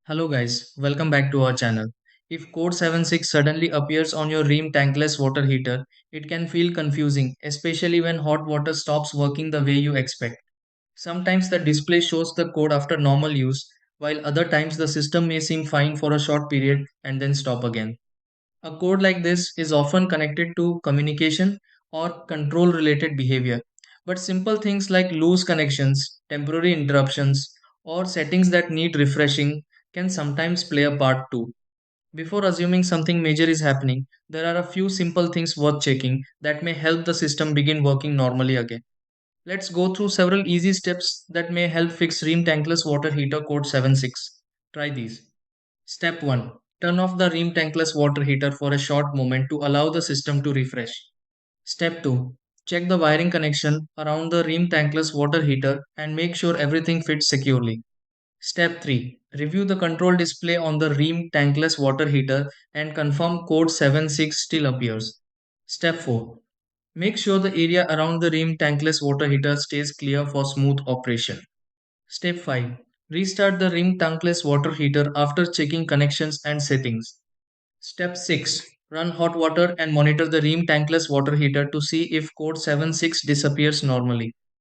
Hello guys, welcome back to our channel. If code 76 suddenly appears on your Rheem Tankless water heater, it can feel confusing, especially when hot water stops working the way you expect. Sometimes the display shows the code after normal use, while other times the system may seem fine for a short period and then stop again. A code like this is often connected to communication or control related behavior. But simple things like loose connections, temporary interruptions, or settings that need refreshing can sometimes play a part too. Before assuming something major is happening, there are a few simple things worth checking that may help the system begin working normally again. Let's go through several easy steps that may help fix Rheem Tankless Water Heater Code 76. Try these. Step 1. Turn off the Rheem Tankless water heater for a short moment to allow the system to refresh. Step 2. Check the wiring connection around the Rheem Tankless water heater and make sure everything fits securely. Step 3. Review the control display on the Rheem Tankless water heater and confirm code 76 still appears. Step 4. Make sure the area around the Rheem Tankless water heater stays clear for smooth operation. Step 5. Restart the ring tankless water heater after checking connections and settings. Step 6. Run hot water and monitor the Rheem tankless water heater to see if code 76 disappears normally.